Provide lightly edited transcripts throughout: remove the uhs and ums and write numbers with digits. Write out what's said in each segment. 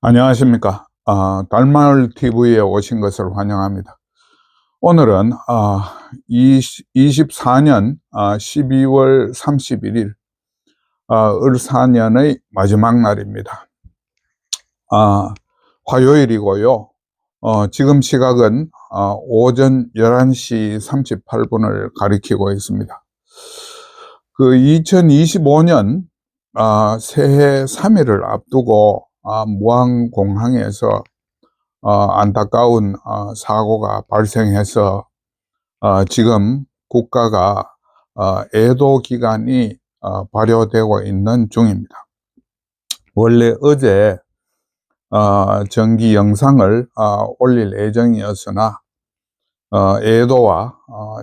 안녕하십니까. 달마을TV에 오신 것을 환영합니다. 오늘은 24년 12월 31일 을사년의 마지막 날입니다. 화요일이고요. 지금 시각은 오전 11시 38분을 가리키고 있습니다. 2025년 새해 3일을 앞두고 무안공항에서 안타까운 사고가 발생해서 지금 국가가 애도 기간이 발효되고 있는 중입니다. 원래 어제 정기 영상을 올릴 예정이었으나 애도와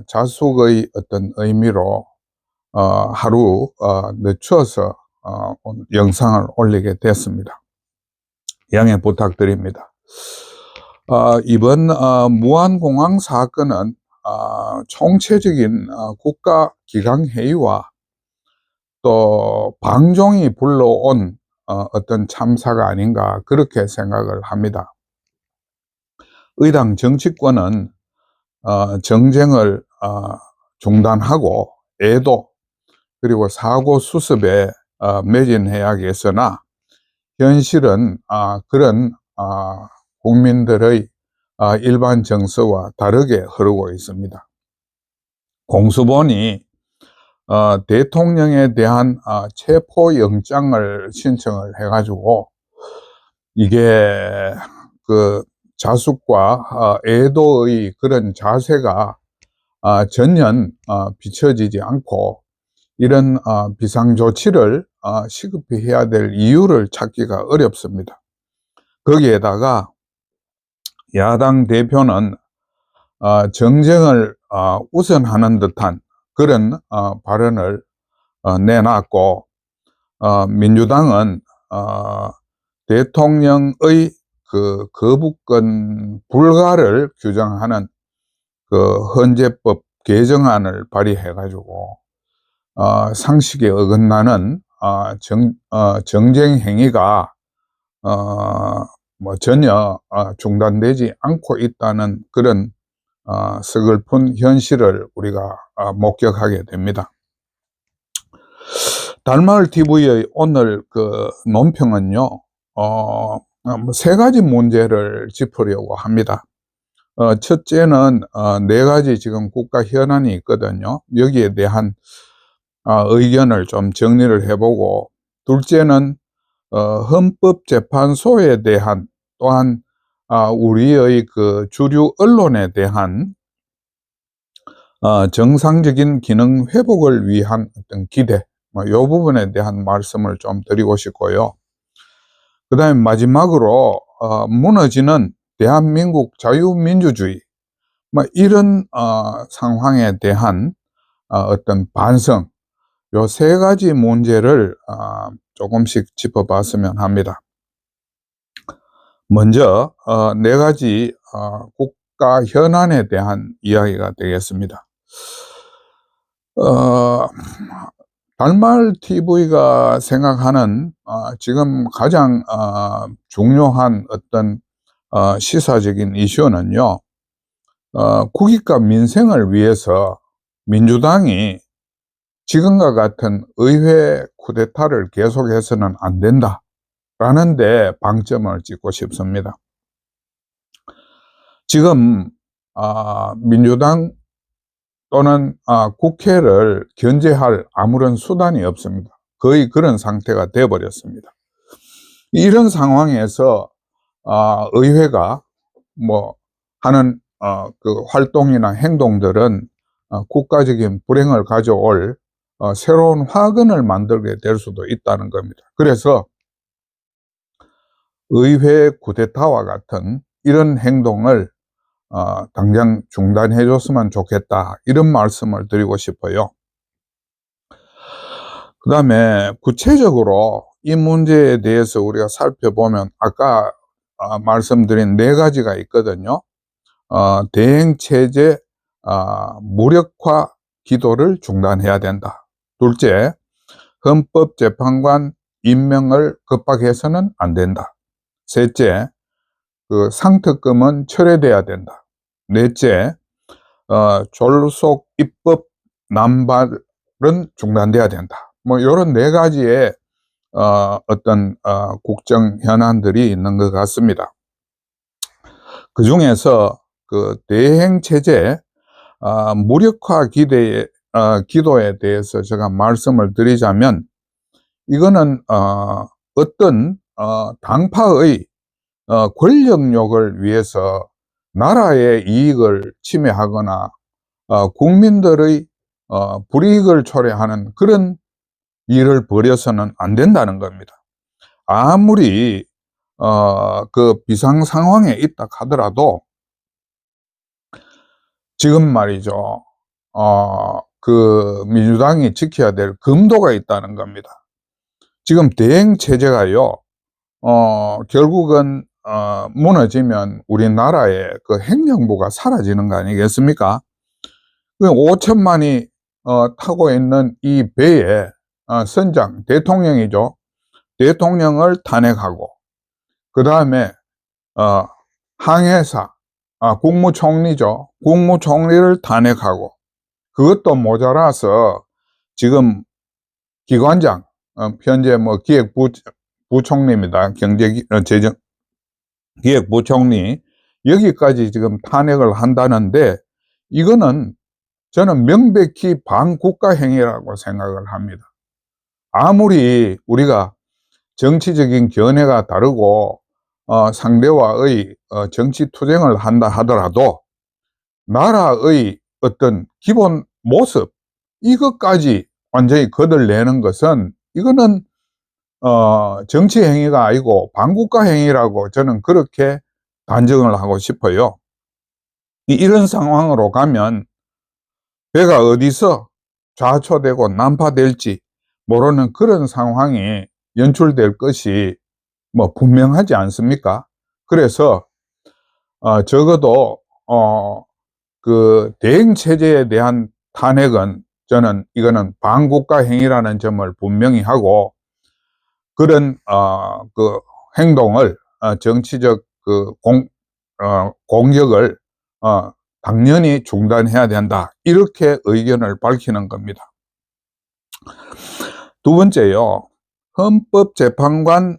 자숙의 어떤 의미로 하루 늦춰서 영상을 올리게 됐습니다. 양해 부탁드립니다. 이번 무안공항 사건은 총체적인 국가기강회의와 또 방종이 불러온 어떤 참사가 아닌가 그렇게 생각을 합니다. 의당 정치권은 정쟁을 중단하고 애도 그리고 사고 수습에 매진해야겠으나 현실은 그런 국민들의 일반 정서와 다르게 흐르고 있습니다. 공수본이 대통령에 대한 체포영장을 신청을 해가지고 이게 그 자숙과 애도의 그런 자세가 전혀 비춰지지 않고 이런 비상조치를 시급히 해야 될 이유를 찾기가 어렵습니다. 거기에다가 야당 대표는 정쟁을 우선하는 듯한 그런 발언을 내놨고 민주당은 대통령의 그 거부권 불가를 규정하는 그 헌재법 개정안을 발의해가지고 상식에 어긋나는 정쟁 행위가 전혀 중단되지 않고 있다는 그런 서글픈 현실을 우리가 목격하게 됩니다. 달마을TV의 오늘 그 논평은요, 세 가지 문제를 짚으려고 합니다. 첫째는 네 가지 지금 국가 현안이 있거든요. 여기에 대한 의견을 좀 정리를 해보고, 둘째는 헌법재판소에 대한 또한 우리의 그 주류 언론에 대한 정상적인 기능 회복을 위한 어떤 기대, 이 부분에 대한 말씀을 좀 드리고 싶고요. 그 다음에 마지막으로 무너지는 대한민국 자유민주주의, 이런 상황에 대한 어떤 반성, 요 세 가지 문제를 조금씩 짚어봤으면 합니다. 먼저 네 가지 국가 현안에 대한 이야기가 되겠습니다. 달마을TV가 생각하는 지금 가장 중요한 어떤 시사적인 이슈는요, 국익과 민생을 위해서 민주당이 지금과 같은 의회 쿠데타를 계속해서는 안 된다 라는 데 방점을 찍고 싶습니다. 지금 민주당 또는 국회를 견제할 아무런 수단이 없습니다. 거의 그런 상태가 되어버렸습니다. 이런 상황에서 의회가 하는 그 활동이나 행동들은 국가적인 불행을 가져올 새로운 화근을 만들게 될 수도 있다는 겁니다. 그래서 의회 쿠데타와 같은 이런 행동을 당장 중단해 줬으면 좋겠다, 이런 말씀을 드리고 싶어요. 그 다음에 구체적으로 이 문제에 대해서 우리가 살펴보면 아까 말씀드린 네 가지가 있거든요. 대행체제 무력화 기도를 중단해야 된다. 둘째, 헌법재판관 임명을 급하게 해서는 안 된다. 셋째, 그 상특검은 철회돼야 된다. 넷째, 졸속 입법 남발은 중단돼야 된다. 뭐 이런 네 가지의 어떤 국정 현안들이 있는 것 같습니다. 그 중에서 그 대행 체제 무력화 기도에 대해서 제가 말씀을 드리자면, 이거는 어떤 당파의 권력욕을 위해서 나라의 이익을 침해하거나 국민들의 불이익을 초래하는 그런 일을 벌여서는 안 된다는 겁니다. 아무리 그 비상 상황에 있다 하더라도 지금 말이죠, 그 민주당이 지켜야 될 금도가 있다는 겁니다. 지금 대행 체제가요, 결국은 무너지면 우리나라의 그 행정부가 사라지는 거 아니겠습니까? 5천만이 타고 있는 이 배에 선장, 대통령이죠. 대통령을 탄핵하고, 그 다음에 항해사, 국무총리죠. 국무총리를 탄핵하고, 그것도 모자라서 지금 기관장, 현재 뭐 기획부총리입니다. 기획부총리, 여기까지 지금 탄핵을 한다는데, 이거는 저는 명백히 반국가 행위라고 생각을 합니다. 아무리 우리가 정치적인 견해가 다르고 상대와의 정치 투쟁을 한다 하더라도 나라의 어떤 기본 모습, 이것까지 완전히 거들내는 것은, 이거는 정치 행위가 아니고 반국가 행위라고 저는 그렇게 단정을 하고 싶어요. 이런 상황으로 가면 배가 어디서 좌초되고 난파될지 모르는 그런 상황이 연출될 것이 뭐 분명하지 않습니까? 그래서 적어도 그 대행 체제에 대한 탄핵은, 저는 이거는 반국가 행위라는 점을 분명히 하고, 그런 그 행동을 정치적 그 공격을 당연히 중단해야 된다, 이렇게 의견을 밝히는 겁니다. 두 번째요, 헌법재판관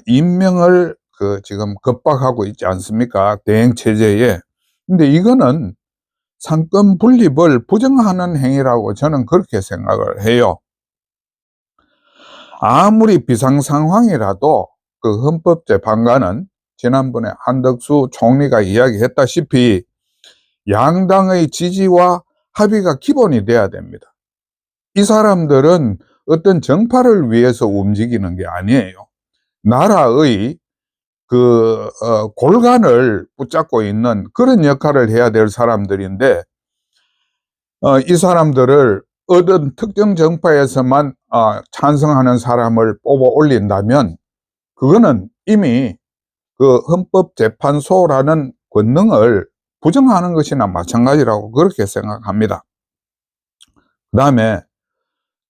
임명을 지금 급박하고 있지 않습니까? 대행 체제에. 근데 이거는 상권 분립을 부정하는 행위라고 저는 그렇게 생각을 해요. 아무리 비상 상황이라도 그 헌법재판관은 지난번에 한덕수 총리가 이야기했다시피 양당의 지지와 합의가 기본이 돼야 됩니다. 이 사람들은 어떤 정파를 위해서 움직이는 게 아니에요. 나라의 그 골간을 붙잡고 있는 그런 역할을 해야 될 사람들인데, 이 사람들을 어떤 특정 정파에서만 찬성하는 사람을 뽑아 올린다면, 그거는 이미 그 헌법재판소라는 권능을 부정하는 것이나 마찬가지라고 그렇게 생각합니다. 그 다음에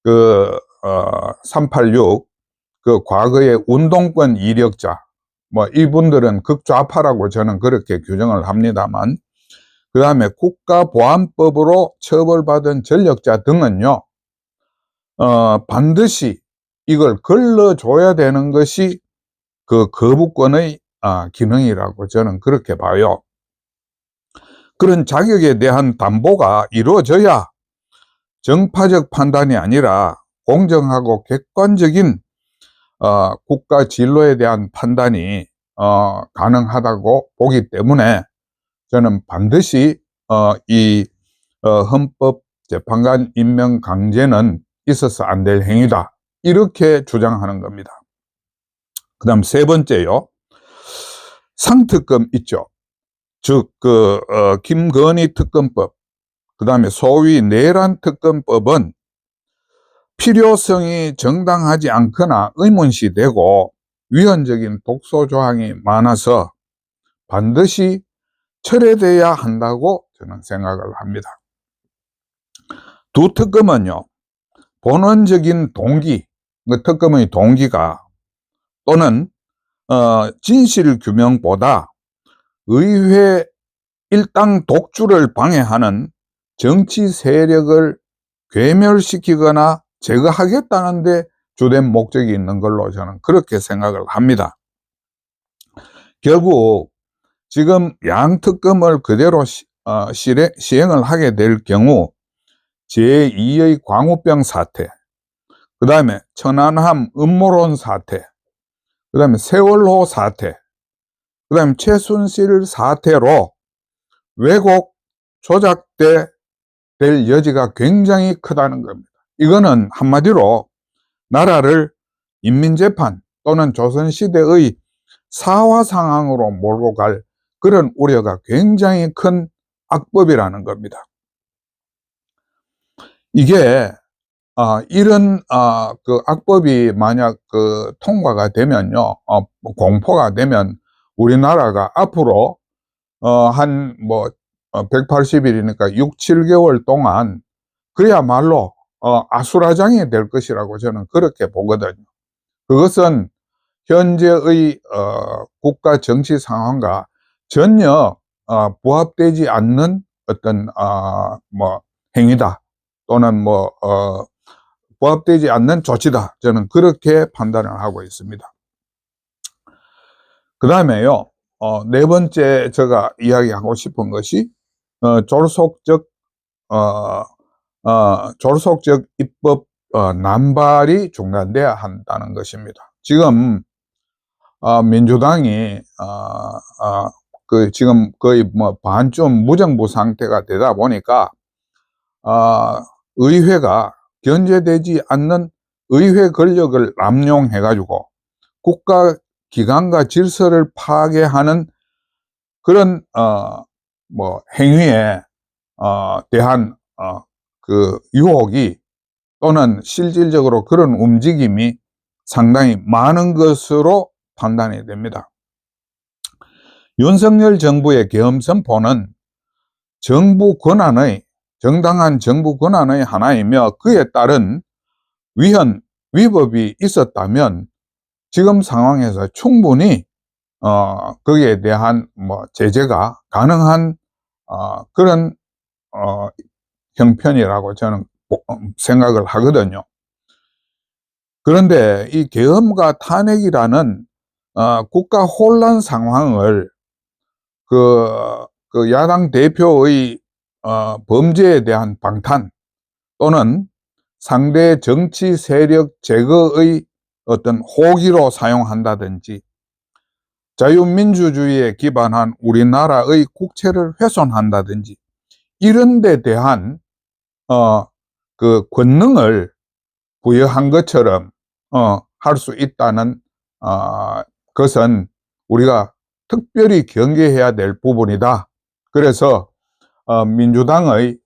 그 386, 그 과거의 운동권 이력자, 뭐 이분들은 극좌파라고 저는 그렇게 규정을 합니다만, 그 다음에 국가보안법으로 처벌받은 전력자 등은요, 반드시 이걸 걸러줘야 되는 것이 그 거부권의 기능이라고 저는 그렇게 봐요. 그런 자격에 대한 담보가 이루어져야 정파적 판단이 아니라 공정하고 객관적인 국가 진로에 대한 판단이 가능하다고 보기 때문에, 저는 반드시 이 헌법재판관 임명 강제는 있어서 안 될 행위다, 이렇게 주장하는 겁니다. 그 다음 세 번째요, 상특검 있죠. 즉 김건희 특검법, 그 다음에 소위 내란 특검법은 필요성이 정당하지 않거나 의문시되고 위헌적인 독소 조항이 많아서 반드시 철회돼야 한다고 저는 생각을 합니다. 두 특검은요, 본원적인 동기, 그 특검의 동기가, 또는 진실 규명보다 의회 일당 독주를 방해하는 정치 세력을 괴멸시키거나 제거하겠다는 데 주된 목적이 있는 걸로 저는 그렇게 생각을 합니다. 결국 지금 양특검을 그대로 시행을 하게 될 경우 제2의 광우병 사태, 그 다음에 천안함 음모론 사태, 그 다음에 세월호 사태, 그 다음에 최순실 사태로 왜곡, 조작될 여지가 굉장히 크다는 겁니다. 이거는 한마디로 나라를 인민재판 또는 조선시대의 사화 상황으로 몰고 갈 그런 우려가 굉장히 큰 악법이라는 겁니다. 이게 이런 그 악법이 만약 통과가 되면요, 공포가 되면 우리나라가 앞으로 한 180일이니까 6, 7개월 동안 그야말로 아수라장이 될 것이라고 저는 그렇게 보거든요. 그것은 현재의 국가 정치 상황과 전혀 부합되지 않는 어떤 행위다 또는 부합되지 않는 조치다, 저는 그렇게 판단을 하고 있습니다. 그 다음에요, 네 번째 제가 이야기하고 싶은 것이 졸속적 입법 남발이 중단돼야 한다는 것입니다. 지금 민주당이 지금 거의 반쯤 무정부 상태가 되다 보니까 의회가 견제되지 않는 의회 권력을 남용해 가지고 국가 기관과 질서를 파괴하는 그런 행위에 대한 그 유혹이 또는 실질적으로 그런 움직임이 상당히 많은 것으로 판단이 됩니다. 윤석열 정부의 계엄 선포는 정당한 정부 권한의 하나이며 그에 따른 위법이 있었다면 지금 상황에서 충분히 거기에 대한 제재가 가능한 그런 형편이라고 저는 생각을 하거든요. 그런데 이 계엄과 탄핵이라는 국가 혼란 상황을 그 야당 대표의 범죄에 대한 방탄 또는 상대 정치 세력 제거의 어떤 호기로 사용한다든지 자유민주주의에 기반한 우리나라의 국채를 훼손한다든지 이런 데 대한 그 권능을 부여한 것처럼 할 수 있다는 것은 우리가 특별히 경계해야 될 부분이다. 그래서 민주당의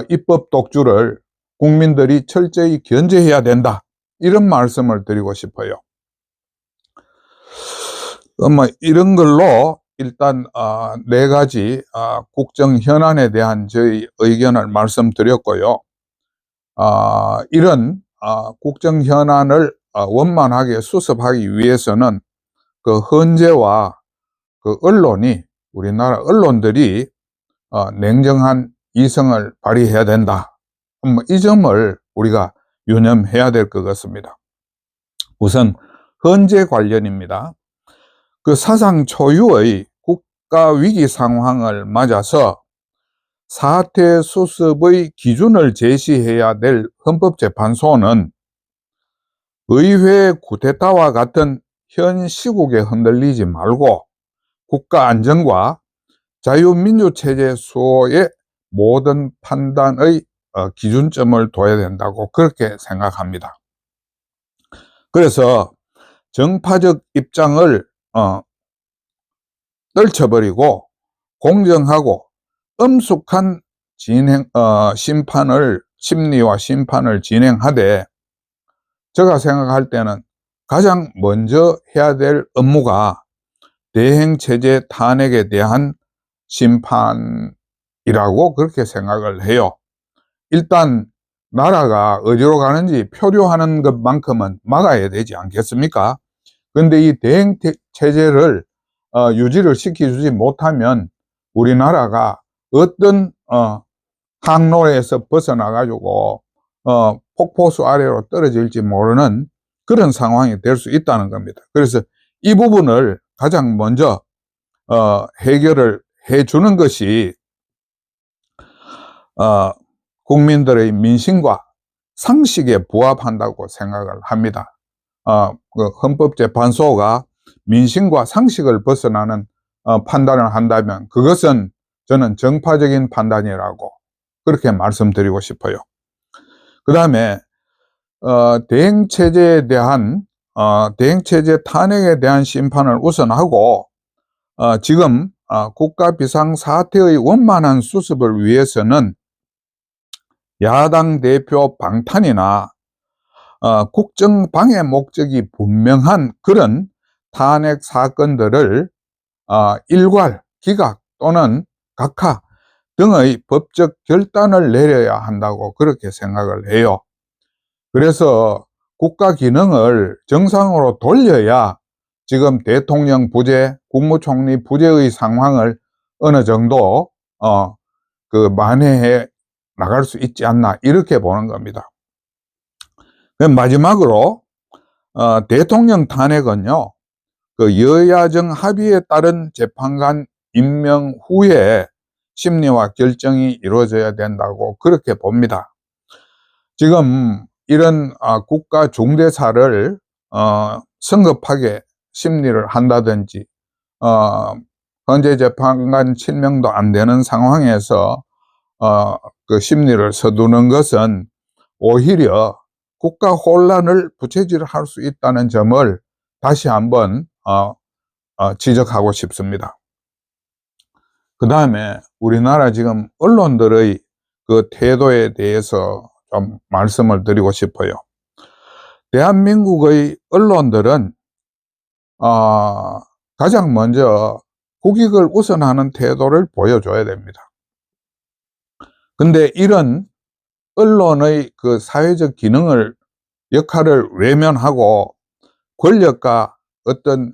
입법 독주를 국민들이 철저히 견제해야 된다, 이런 말씀을 드리고 싶어요. 이런 걸로 일단 네 가지 국정 현안에 대한 저희 의견을 말씀드렸고요. 이런 국정 현안을 원만하게 수습하기 위해서는 그 헌재와 그 언론이, 우리나라 언론들이 냉정한 이성을 발휘해야 된다. 이 점을 우리가 유념해야 될 것 같습니다. 우선 헌재 관련입니다. 그 사상 초유의 국가 위기 상황을 맞아서 사태 수습의 기준을 제시해야 될 헌법재판소는 의회 쿠데타와 같은 현 시국에 흔들리지 말고 국가 안정과 자유민주체제 수호의 모든 판단의 기준점을 둬야 된다고 그렇게 생각합니다. 그래서 정파적 입장을 떨쳐버리고 공정하고 엄숙한 심리와 심판을 진행하되, 제가 생각할 때는 가장 먼저 해야 될 업무가 대행체제 탄핵에 대한 심판이라고 그렇게 생각을 해요. 일단 나라가 어디로 가는지 표류하는 것만큼은 막아야 되지 않겠습니까? 그런데 이 대행 체제를 유지를 시켜주지 못하면 우리나라가 어떤 항로에서 벗어나가지고 폭포수 아래로 떨어질지 모르는 그런 상황이 될 수 있다는 겁니다. 그래서 이 부분을 가장 먼저 해결을 해주는 것이 국민들의 민심과 상식에 부합한다고 생각을 합니다. 그 헌법재판소가 민심과 상식을 벗어나는 판단을 한다면 그것은 저는 정파적인 판단이라고 그렇게 말씀드리고 싶어요. 그 다음에 대행체제에 대한 대행체제 탄핵에 대한 심판을 우선하고 지금 국가 비상사태의 원만한 수습을 위해서는 야당 대표 방탄이나 국정 방해 목적이 분명한 그런 탄핵 사건들을 일괄, 기각 또는 각하 등의 법적 결단을 내려야 한다고 그렇게 생각을 해요. 그래서 국가 기능을 정상으로 돌려야 지금 대통령 부재, 국무총리 부재의 상황을 어느 정도 만회해 나갈 수 있지 않나 이렇게 보는 겁니다. 마지막으로 대통령 탄핵은요, 그 여야정 합의에 따른 재판관 임명 후에 심리와 결정이 이루어져야 된다고 그렇게 봅니다. 지금 이런 국가 중대사를 성급하게 심리를 한다든지 헌재 재판관 7명도 안 되는 상황에서 그 심리를 서두는 것은 오히려 국가 혼란을 부채질할 수 있다는 점을 다시 한번 지적하고 싶습니다. 그 다음에 우리나라 지금 언론들의 그 태도에 대해서 좀 말씀을 드리고 싶어요. 대한민국의 언론들은 가장 먼저 국익을 우선하는 태도를 보여줘야 됩니다. 근데 이런 언론의 그 사회적 기능을 역할을 외면하고 권력과 어떤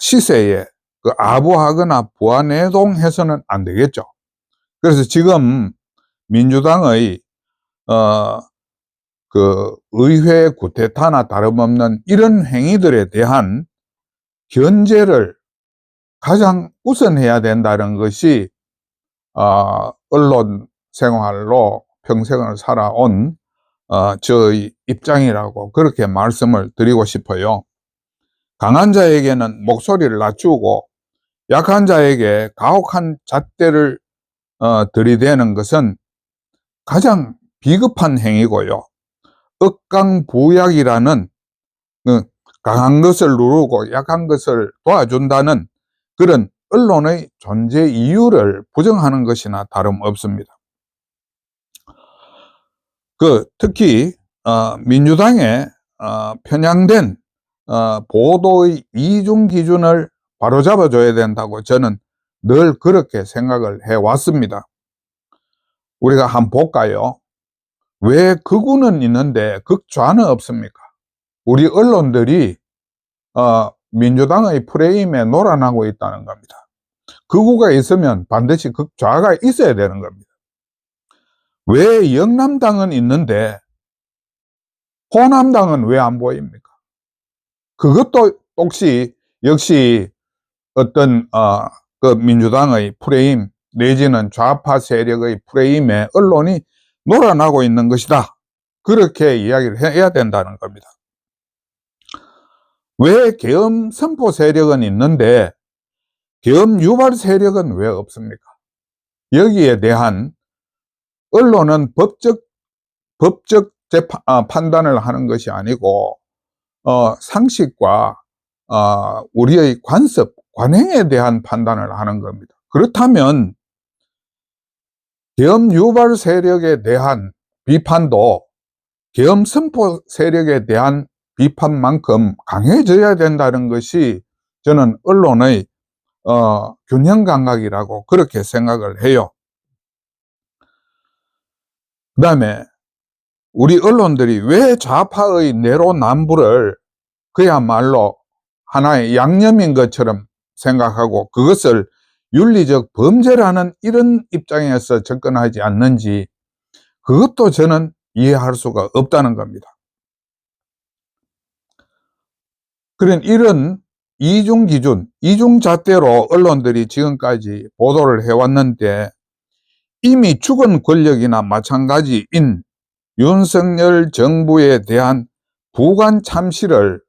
시세에 그 아부하거나 부안해동해서는 안 되겠죠. 그래서 지금 민주당의 그 의회 구태타나 다름없는 이런 행위들에 대한 견제를 가장 우선해야 된다는 것이 언론 생활로 평생을 살아온 저의 입장이라고 그렇게 말씀을 드리고 싶어요. 강한 자에게는 목소리를 낮추고 약한 자에게 가혹한 잣대를 들이대는 것은 가장 비겁한 행위고요. 억강부약이라는 강한 것을 누르고 약한 것을 도와준다는 그런 언론의 존재 이유를 부정하는 것이나 다름없습니다. 특히 민주당에 편향된 보도의 이중 기준을 바로잡아줘야 된다고 저는 늘 그렇게 생각을 해왔습니다. 우리가 한번 볼까요? 왜 극우는 있는데 극좌는 없습니까? 우리 언론들이 민주당의 프레임에 놀아나고 있다는 겁니다. 극우가 있으면 반드시 극좌가 있어야 되는 겁니다. 왜 영남당은 있는데 호남당은 왜 안 보입니까? 그것도 역시 어떤 그 민주당의 프레임 내지는 좌파 세력의 프레임에 언론이 놀아나고 있는 것이다. 그렇게 이야기를 해야 된다는 겁니다. 왜 계엄 선포 세력은 있는데 계엄 유발 세력은 왜 없습니까? 여기에 대한 언론은 법적 판단을 하는 것이 아니고 상식과 우리의 관습, 관행에 대한 판단을 하는 겁니다. 그렇다면 계엄 유발 세력에 대한 비판도 계엄 선포 세력에 대한 비판만큼 강해져야 된다는 것이 저는 언론의 균형 감각이라고 그렇게 생각을 해요. 그 다음에 우리 언론들이 왜 좌파의 내로남불을 그야말로 하나의 양념인 것처럼 생각하고 그것을 윤리적 범죄라는 이런 입장에서 접근하지 않는지, 그것도 저는 이해할 수가 없다는 겁니다. 그런 이런 이중 기준, 이중 잣대로 언론들이 지금까지 보도를 해왔는데, 이미 죽은 권력이나 마찬가지인 윤석열 정부에 대한 부관 참시를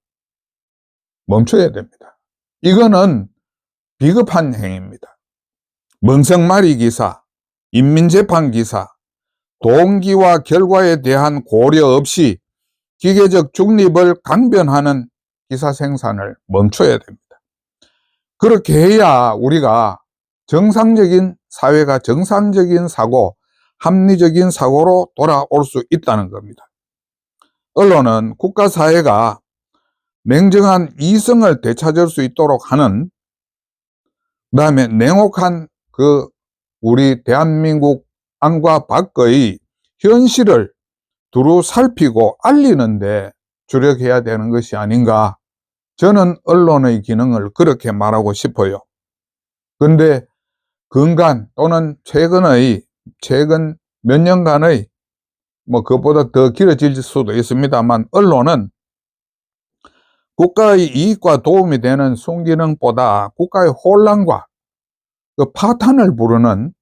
멈춰야 됩니다. 이거는 비겁한 행위입니다. 멍석마리 기사, 인민재판 기사, 동기와 결과에 대한 고려 없이 기계적 중립을 강변하는 기사 생산을 멈춰야 됩니다. 그렇게 해야 우리가 정상적인 사회가 정상적인 사고, 합리적인 사고로 돌아올 수 있다는 겁니다. 언론은 국가사회가 냉정한 이성을 되찾을 수 있도록 하는, 그 다음에 냉혹한 우리 대한민국 안과 밖의 현실을 두루 살피고 알리는데 주력해야 되는 것이 아닌가. 저는 언론의 기능을 그렇게 말하고 싶어요. 그런데 근간 또는 최근 몇 년간의 그것보다 더 길어질 수도 있습니다만, 언론은 국가의 이익과 도움이 되는 순기능보다 국가의 혼란과 그 파탄을 부르는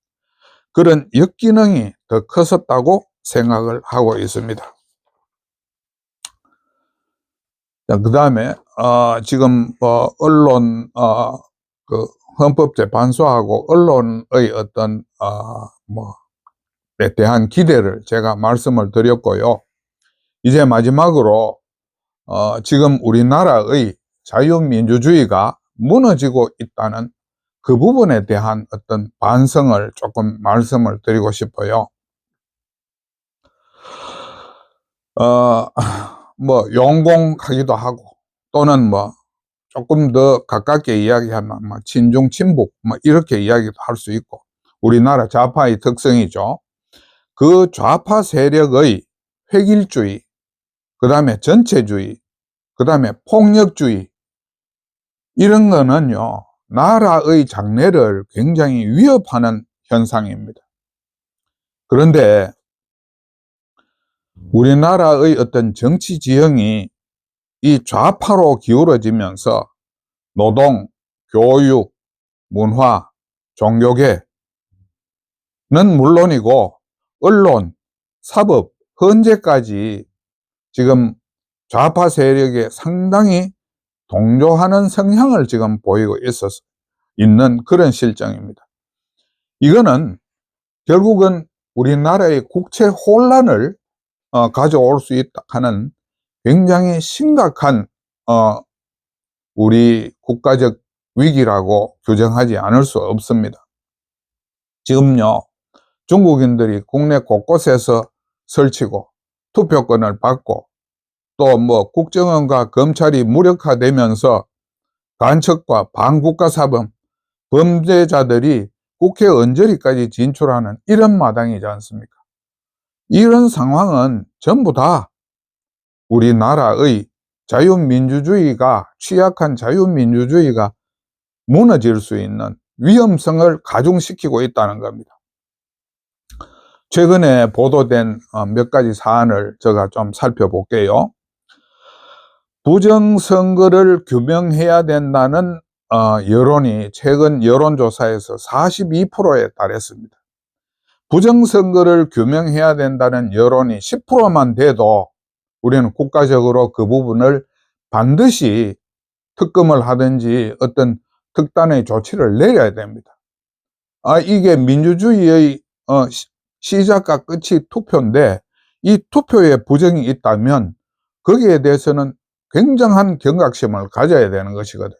그런 역기능이 더 컸었다고 생각을 하고 있습니다. 그 다음에 지금 언론 헌법재판소하고 언론의 어떤 에 대한 기대를 제가 말씀을 드렸고요. 이제 마지막으로 지금 우리나라의 자유민주주의가 무너지고 있다는 그 부분에 대한 어떤 반성을 조금 말씀을 드리고 싶어요. 용공하기도 하고, 또는 조금 더 가깝게 이야기하면 친중, 친북 이렇게 이야기도 할 수 있고, 우리나라 좌파의 특성이죠. 그 좌파 세력의 획일주의, 그 다음에 전체주의, 그 다음에 폭력주의, 이런 거는요, 나라의 장래를 굉장히 위협하는 현상입니다. 그런데 우리나라의 어떤 정치 지형이 이 좌파로 기울어지면서 노동, 교육, 문화, 종교계는 물론이고 언론, 사법, 헌재까지 지금 좌파 세력에 상당히 동조하는 성향을 지금 보이고 있는 그런 실정입니다. 이거는 결국은 우리나라의 국채 혼란을 가져올 수 있다 하는 굉장히 심각한 우리 국가적 위기라고 규정하지 않을 수 없습니다. 지금요, 중국인들이 국내 곳곳에서 설치고 투표권을 받고, 또 국정원과 검찰이 무력화되면서 간첩과 반국가사범, 범죄자들이 국회 언저리까지 진출하는 이런 마당이지 않습니까? 이런 상황은 전부 다 우리나라의 자유민주주의가, 취약한 자유민주주의가 무너질 수 있는 위험성을 가중시키고 있다는 겁니다. 최근에 보도된 몇 가지 사안을 제가 좀 살펴볼게요. 부정선거를 규명해야 된다는 여론이 최근 여론조사에서 42%에 달했습니다. 부정선거를 규명해야 된다는 여론이 10%만 돼도 우리는 국가적으로 그 부분을 반드시 특검을 하든지 어떤 특단의 조치를 내려야 됩니다. 이게 민주주의의 시작과 끝이 투표인데, 이 투표에 부정이 있다면 거기에 대해서는 굉장한 경각심을 가져야 되는 것이거든요.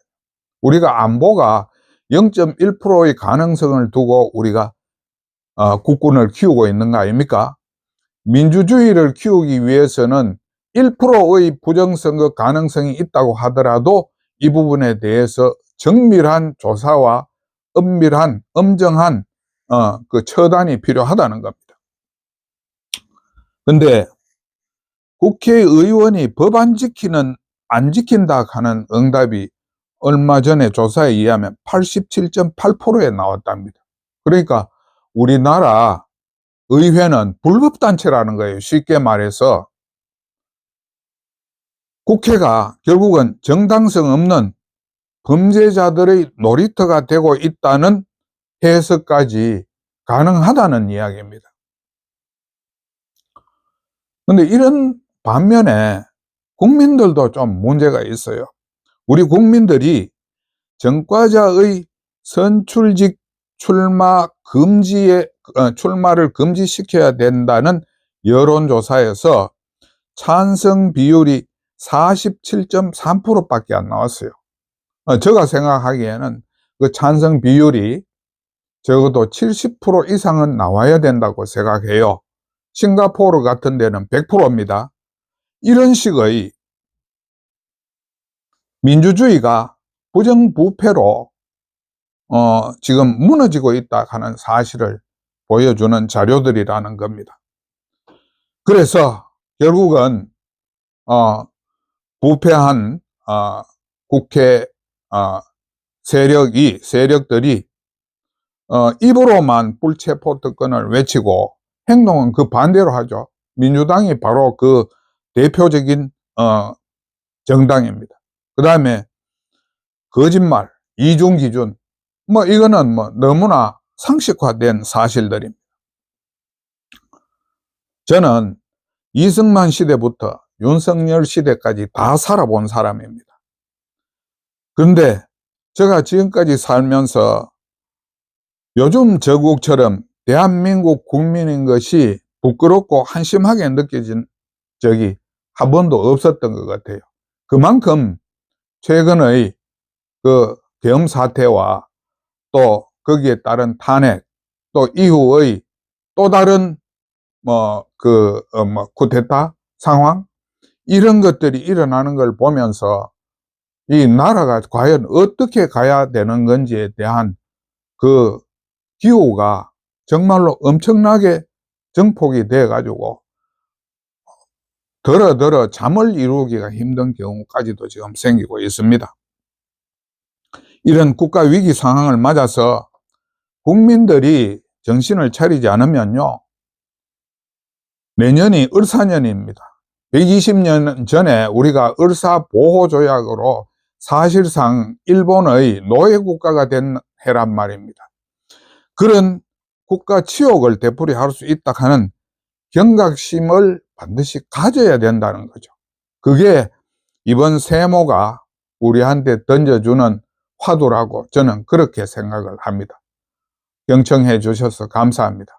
우리가 안보가 0.1%의 가능성을 두고 우리가 국군을 키우고 있는 거 아닙니까? 민주주의를 키우기 위해서는 1%의 부정선거 가능성이 있다고 하더라도 이 부분에 대해서 정밀한 조사와 엄정한 그 처단이 필요하다는 겁니다. 근데 국회의원이 법 안 지키는 안 지킨다 하는 응답이 얼마 전에 조사에 의하면 87.8%에 나왔답니다. 그러니까 우리나라 의회는 불법단체라는 거예요. 쉽게 말해서 국회가 결국은 정당성 없는 범죄자들의 놀이터가 되고 있다는 해석까지 가능하다는 이야기입니다. 그런데 이런 반면에 국민들도 좀 문제가 있어요. 우리 국민들이 전과자의 선출직 출마를 금지시켜야 된다는 여론조사에서 찬성 비율이 47.3%밖에 안 나왔어요. 제가 생각하기에는 그 찬성 비율이 적어도 70% 이상은 나와야 된다고 생각해요. 싱가포르 같은 데는 100%입니다. 이런 식의 민주주의가 부정부패로 지금 무너지고 있다 하는 사실을 보여주는 자료들이라는 겁니다. 그래서 결국은 부패한 국회 세력들이 입으로만 불체포 특권을 외치고 행동은 그 반대로 하죠. 민주당이 바로 그 대표적인 정당입니다. 그 다음에 거짓말, 이중기준, 이거는 너무나 상식화된 사실들입니다. 저는 이승만 시대부터 윤석열 시대까지 다 살아본 사람입니다. 그런데 제가 지금까지 살면서 요즘 저국처럼 대한민국 국민인 것이 부끄럽고 한심하게 느껴진 적이 한 번도 없었던 것 같아요. 그만큼 최근의 그 계엄 사태와 또 거기에 따른 탄핵, 또 이후의 또 다른 쿠데타 상황, 이런 것들이 일어나는 걸 보면서 이 나라가 과연 어떻게 가야 되는 건지에 대한 그 기호가 정말로 엄청나게 정폭이 돼 가지고 더러 잠을 이루기가 힘든 경우까지도 지금 생기고 있습니다. 이런 국가 위기 상황을 맞아서 국민들이 정신을 차리지 않으면요, 내년이 을사년입니다. 120년 전에 우리가 을사보호조약으로 사실상 일본의 노예국가가 된 해란 말입니다. 그런 국가 치욕을 되풀이할 수 있다 하는 경각심을 반드시 가져야 된다는 거죠. 그게 이번 세모가 우리한테 던져주는 화두라고 저는 그렇게 생각을 합니다. 경청해 주셔서 감사합니다.